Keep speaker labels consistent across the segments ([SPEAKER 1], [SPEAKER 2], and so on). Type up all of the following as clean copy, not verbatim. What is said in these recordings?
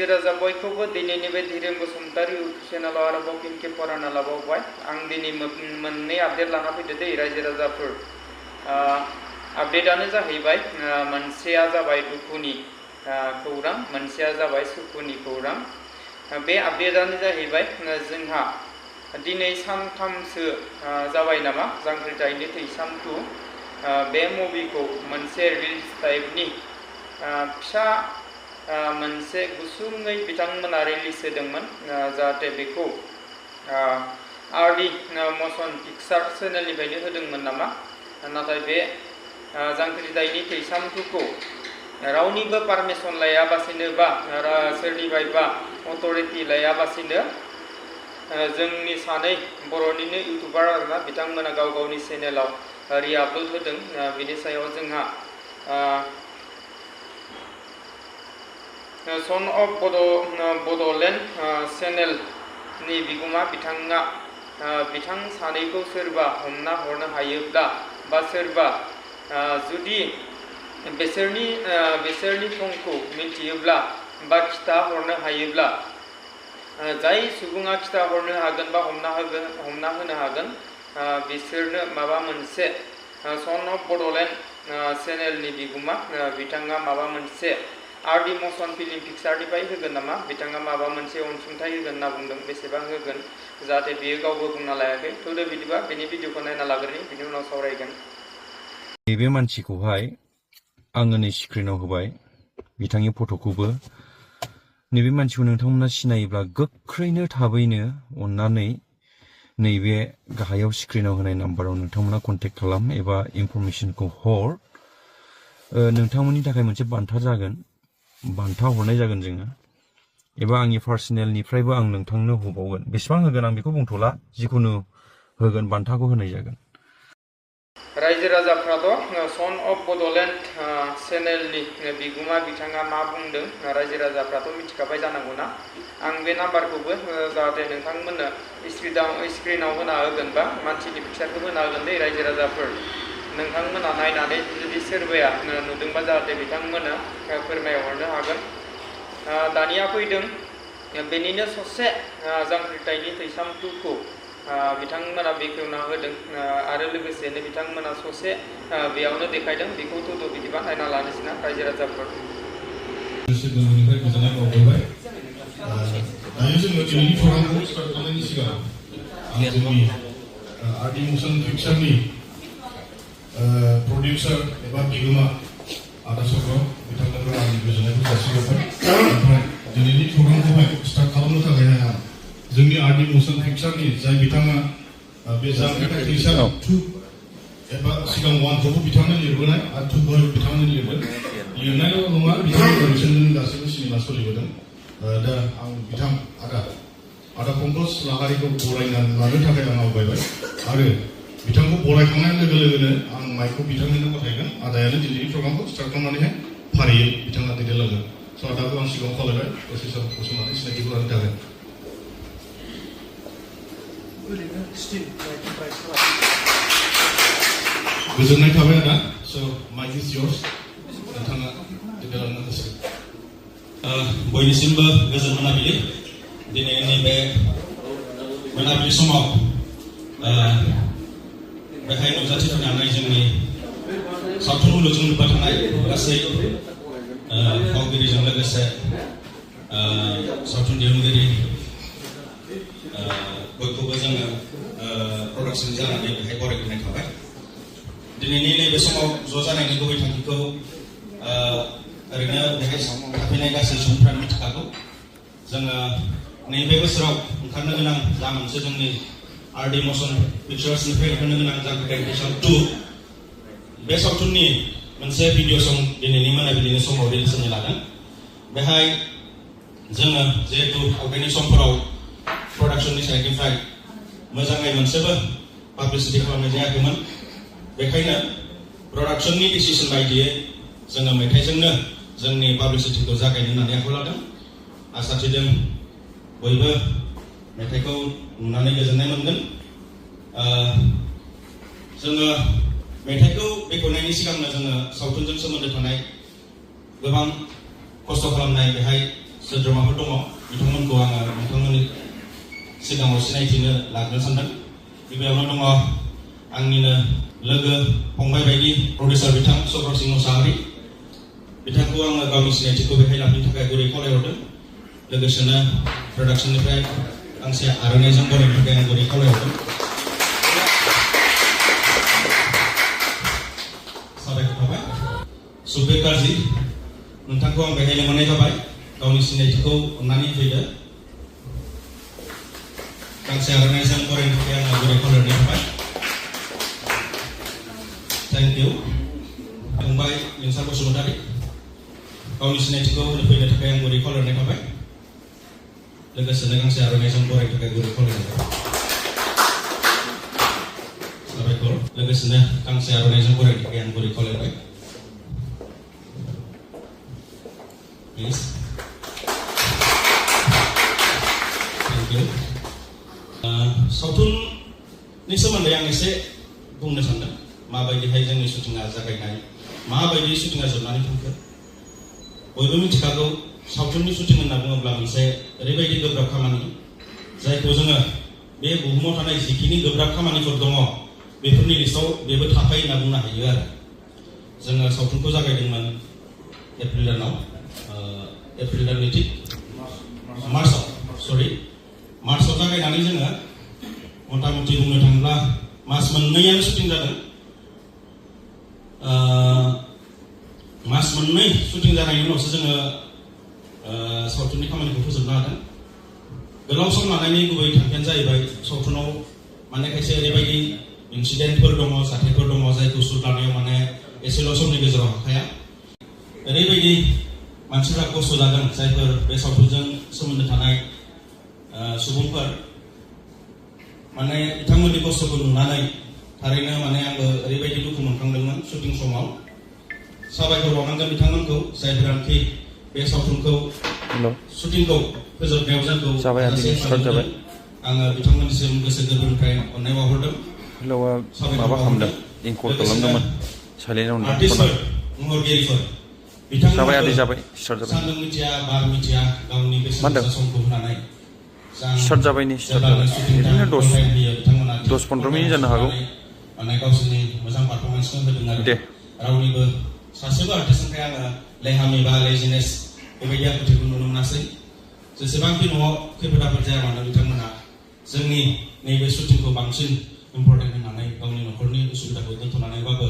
[SPEAKER 1] रायजो राजा बयखौबो दिनैनि बे धीरेन बसुमतारी चेनेलाव आरोबाव फिन फरायना लाबावबाय आं दिनै मोननै आपडेट लाना फैदो दै रायजो राजाफोर आपडेटआनो जाहैबाय मोनसेया जाबाय दुखुनि खौरां मोनसेया जाबाय सुखुनि खौरां बे आपडेटआनो जाहैबाय जोंहा दिनै सानथामसो जाबाय नामा जांख्रिथायनि थैसाम 2 बे मुभिखौ मोनसे रिल्स टाइपनि फिसा मोनसे गुसुङै बिथांमोना रिलिज होदोंमोन जाहाथे बेखौ आरडी मशन पिक्चार चेनेलनिफ्रायनो होदोंमोन नामा नाथाय बे जांख्रिथायनि थैसाम 2 खौ रावनिबो पारमिसन लायाबासिनो बा सोरनिफ्रायबा अथरिटि लायाबासिनो जोंनि सानै बर'निनो इउटुबार आरोना बिथांमोना गाव गावनि चेनेलाव रिआपल'ड होदों बिनि सायाव जोंहा सन अफ बड'लेण्ड चेनेलनि बिगोमा बिथाङा बिथां सानैखौ सोरबा हमना हरनो हायोब्ला बा सोरबा जुदि बिसोरनि थंखौ मिथियोब्ला बा खिथा हरनो हायोब्ला जाय सुबुङा खिथा हरनो हागोन बा हमना होनो हागोन बिसोरनो माबा मोनसे सन अफ बड'लेण्ड चेनेलनि बिगोमा बिथाङा माबा मोनसे आरडी मशन फिल्म पिक्चारनिफ्राय होगोन नामा बिथाङा माबा मोनसे अनसुंथाइ होगोन होनना बुंदों बेसेबां होगोन जाहाथे बियो गावबो बुंना लायाखै थौदो बिदिबा बेनि भिडिअखौ नायना लाग्रोनि बिनि उनाव सावरायगोन
[SPEAKER 2] बे मानसिखौहाय आङो नै स्क्रिनाव होबाय बिथांनि फट'खौबो नैबे मानसिखौ नोंथांमोना सिनायोब्ला गोख्रैनो थाबैनो अननानै नैबे गाहायाव स्क्रिनाव होनाय नाम्बाराव नोंथांमोना कन्टेक्ट खालाम एबा इनफरमेशनखौ हर नोंथांमोननि थाखाय मोनसे बान्था जागोन बान्था हरनाय जागोन जोङो एबा आंनि पार्सनेलनिफ्रायबो आं नोंथांनो हरबावगोन बेसेबां होगोन आं बेखौ बुंथ'ला जिखुनु होगोन बान्थाखौ होनाय जागोन
[SPEAKER 1] रायजो राजाफ्राथ' सन अफ बड'लेण्ड चेनेलनि बिगोमा बिथाङा मा बुंदों रायजो राजाफ्राथ' मिथिखाबाय जानांगौना आं बे नाम्बारखौबो जाहाथे नोंथांमोननो स्क्रिनाव होना होगोन बा मानसिनि पिक्चारखौ होना होगोन दै रायजो राजाफोर नोंथांमोना नायनानै जुदि सोरबाया नुदोंबा जाहाथे बिथांमोना फोरमायहरनो हागोन दानिया फैदों बेनिनो ससे जांख्रिथायनि थैसाम 2 खौ बिथांमोना बेखेवना होदों आरो लोगोसेनो बिथांमोना ससे बेयावनो देखायदों बेखौ थौदो बिदिबा नायना लानोसैना रायजो राजाफोर
[SPEAKER 3] दायो जोङो दिनैनि प्रग्रामखौ स्टार्ट खालामनायनि सिगां जोंनि आरडी मशन पिक्चारनि प्रडिउसार एबा बिगोमा आदा चक्र बिथांमोनखौ आंनि गोजोननायखौ जासिहरबाय ओमफ्राय दिनैनि प्रग्रामखौहाय स्टार्ट खालामनो थाखाय जोंनि आरडी मशन पिक्चारनि जाय बिथाङा बे जांख्रिथाय थैसाम 2 एबा सिगां 1 खौबो बिथाङानो लिरबोनाय आरो 2 खौबो बिथाङानो लिरदों लिरनायल' नङा बिथांनि पारमिसनजों गासैबो सिनेमा सोलिबोदों दा आं बिथां आदा पंकज लाहारिखौ बरायनानै लानो थाखाय आं आवगायबाय आरो बिथांखौ बरायखांनाय लोगो लोगोनो आं माइकखौ बिथांनो गथायगोन आदायानो दिनैनि प्रग्रामखौ स्टार्ट खालामनानैहाय फारियै बिथाङा दैदेनलांगोन स' आदाखौ आं सिगाङाव खावलायबाय दसे सम गसंनानै सिनायथिखौ लानो थाखाय गोजोननाय थाबाय आदा स' माइक इज योर्स नोंथाङा दैदेनलांनो हासिगोन
[SPEAKER 4] बयनिसिमबो गोजोन मोनाबिलि दिनैनि बे मोनाबिलि समाव बेहाय नुजाथिफैनानै जोंनि सावथुन मुलुगजों लोब्बा थानाय गासै फावगिरिजों लोगोसे सावथुन दिहुनगिरि बयखौबो जोङो प्रडाक्सन जानानै बेहाय बरायग्रोनाय थाबाय दिनैनि नैबे समाव ज' जानायनि गुबै थांखिखौ ओरैनो बेहाय थाफैनाय गासै सुबुंफ्रा मिथिखागौ जोङो नैबे बोसोराव ओंखारनो गोनां जा मोनसे जोंनि आरडी मशन पिक्चार्सनिफ्राय ओंखारनो गोनां जांख्रिथाय थैसाम 2 बे सावथुननि मोनसे भिडिअ सं दिनैनि मोनाबिलिनि समाव रिलिज होनो लादों बेहाय जोङो जिहेतु आवगायनि समफोराव प्रडाक्सननि साइडनिफ्राय मोजाङै मोनसेबो पाब्लिसिटि खालामनाय जायाखैमोन बेखायनो प्रडाक्सननि डिसिसन बायदियै जोङो मेथाइजोंनो जोंनि पाब्लिसिटिखौ जागायनो होननानै आखायाव लादों आसा थिदों बयबो मेथाइखौ नुनानै गोजोननाय मोनगोन जोङो मेथाइखौ बेखेवनायनि सिगांनो जोङो सावथुनजों सोमोन्दो थानाय गोबां खस्थ' खालामनाय बेहाय सोद्रोमाफोर दङ बिथांमोनखौ आङो नोंथांमोननि सिगाङाव सिनायथिनो लाग्रो सानदों। गिबियावनो दङ आंनिनो लोगो फंबाय बायदि प्रडिउसार बिथां सब्र सिंह मुसाहारि। बिथांखौ आङो गावनि सिनायथिखौ बेहाय लाफैनो थाखाय गुरै खावलायहरदों। लोगोसेनो प्रडाक्सननिफ्राय गांसे आर'नाइजों बरायनो थाखाय आं गुरै खावलायहरदों। साबायखर थाबाय। सुबे गाज्रि नोंथांखौ आं बेहाय लेंहरनाय जाबाय। गावनि सिनायथिखौ अननानै फैदो। गांसे आर'नाइजों बरायनो थाखाय आं गुरै खावलायहरनाय थाबाय। Thank you. फंबाय लिंसार बसुमतारी गावनि सिनायथिखौ फैनो थाखाय आं गुरै खावलायहरनाय थाबाय। लोगोसेनो गांसे आर'नाइजों बरायनो थाखाय गुरै खावलायहरनाय थाबाय। साबायखर। लोगोसेनो गांसे आर'नाइजों बरायनो थाखाय आं गुरै खावलायबाय। Please thank you. सावथुननि सोमोन्दै आं एसे बुंनो सानदों। माबायदिहाय जोंनि शुटिंआ जागायनाय, माबायदि शुटिंआ जोबनानै थांखो। बयबो मिथिखागौ सावथुननि शुटिं होनना बुङोब्ला मोनसे ओरैबायदि गोब्राब खामानि जायखौ जोङो बे बुहुमाव थानाय जिखिनि गोब्राब खामानिफोर दङ बेफोरनि लिस्टआव बेबो थाफायो होनना बुंनो हायो आरो। जोङो सावथुनखौ जागायदोंमोन एप्रिल दानाव, एप्रिल दाननि थिग मार्चआव जागायनानै जोङो मथा मथि बुंनो थाङोब्ला मास मोननैयानो शुटिं जादों। मास मोननै शुटिं जानायनि उनावसो जोङो सावथुननि खामानिखौ फोजोबनो हादों। गोलाव सम लानायनि गुबै थांखियानो जाहैबाय सावथुनाव माने खायसे ओरैबायदि इन्सिडेन्टफोर दङ, जाथायफोर दङ जायखौ सुट लानायाव माने एसेल' समनि गेजेराव हाखाया। ओरैबायदि मानसिफ्रा खस्थ' जादों जायफोर बे सावथुनजों सोमोन्दो थानाय सुबुंफोर माने बिथांमोननि खस्थ'खौ नुनानै थारैनो माने आंबो ओरैबायदि दुखु मोनखांदोंमोन शुटिं समाव। साबायखर बावनांगोन बिथांमोनखौ जायफोरानोखि बे सावथुनखौ शुटिंखौ फोजोबनायाव जोंखौ आङो बिथांमोननिसिम गोसो गोरबोनिफ्राय अननाय बावहरदों।
[SPEAKER 2] माबा खालामदों इनकल खालामदोंमोन
[SPEAKER 4] आर्टिस्टफोर, महरगिरिफोर
[SPEAKER 2] जाबाय आदै जाबाय स्टार्ट जाबाय।
[SPEAKER 4] सान्दुं मिथिया बार मिथिया गावनि बेसेन गोसा समखौ होनानै
[SPEAKER 2] स्टार्ट जाबाय नै स्टार्ट जाबाय। बिदिनो 10-15 मिनिट जानो हागौ।
[SPEAKER 4] माने गावसोरनि मोजां पारफरमेन्सखौ होदों आरो
[SPEAKER 2] दे
[SPEAKER 4] रावनिबो सासेबो आर्टिस्टनिफ्राय आङो लेहामि बा लेजिनेस बेबायदि आखुथिखौ नुनो मोनासै। जेसेबांखि न'आव खैफोद आफोद जाया मानो बिथांमोना जोंनि नैबे शुटिंखौ बांसिन इम्परटेन्ट होननानै गावनि न'खरनि उसुबिदाखौ दोनथ'नानैबाबो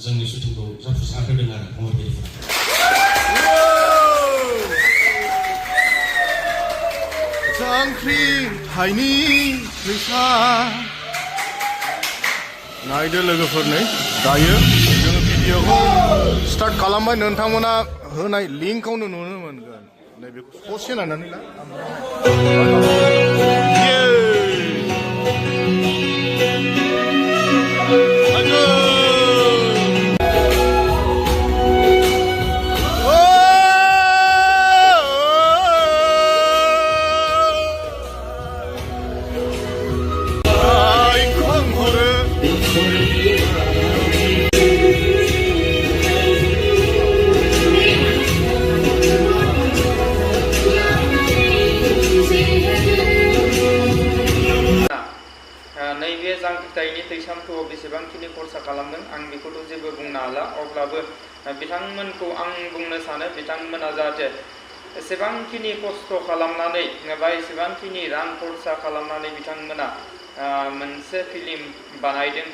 [SPEAKER 4] जोंनि शुटिंखौ जाफुंसार होदों आरो महरगिरिफोरा।
[SPEAKER 3] जांख्रि थाइनि फैसा नायदो लोगोफोर, नै दायो जोङो भिडिअखौ स्टार्ट खालामबाय। नोंथांमोना होनाय लिंकआवनो नुनो मोनगोन। नैबेखौ ससे नायनानै ला।
[SPEAKER 1] नैबे जांख्रिथायनि थैसामखौ बेसेबांखिनि खरसा खालामदों आं बेखौथ' जेबो बुंनो हाला। अब्लाबो बिथांमोनखौ आं बुंनो सानो बिथांमोना जाहाथे एसेबांखिनि खस्थ' खालामनानै बा एसेबांखिनि रां खरसा खालामनानै बिथांमोना मोनसे फिल्म बानायदों,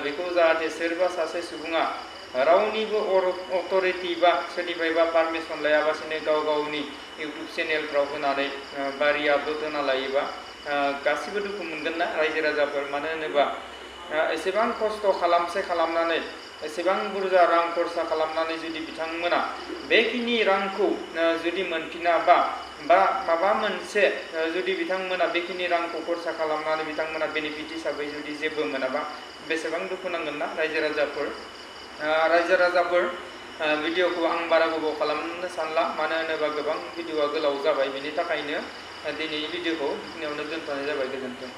[SPEAKER 1] बेखौ जाहाथे सोरबा सासे सुबुङा रावनिबो अथरिटि बा सोरनिफ्रायबा पारमिसन लायाबासिनो गाव गावनि इउटुब चेनेलफ्राव होनानै बा रिआपल'ड होना लायोबा गासिबो दुखु मोनगोन ना रायजो राजाफोर। मानो होनोबा एसेबां खस्थ' खालामनानै एसेबां बुरजा रां खरसा खालामनानै जुदि बिथांमोना बेखिनि रांखौ जुदि मोनफिनाबा बा माबा मोनसे जुदि बिथांमोना बेखिनि रांखौ खरसा खालामनानै बिथांमोना बेनिफिट हिसाबै जुदि जेबो मोनाबा बेसेबां दुखु नांगोन ना रायजो राजाफोर। भिडिअखौ आं बारा गोबाव खालामनो सानला, मानो होनोबा गोबां भिडिअआ गोलाव जाबाय। बेनि थाखायनो दिनै भिडिअखौ बेखिनियावनो दोनथ'नाय जाबाय। गोजोन्थों।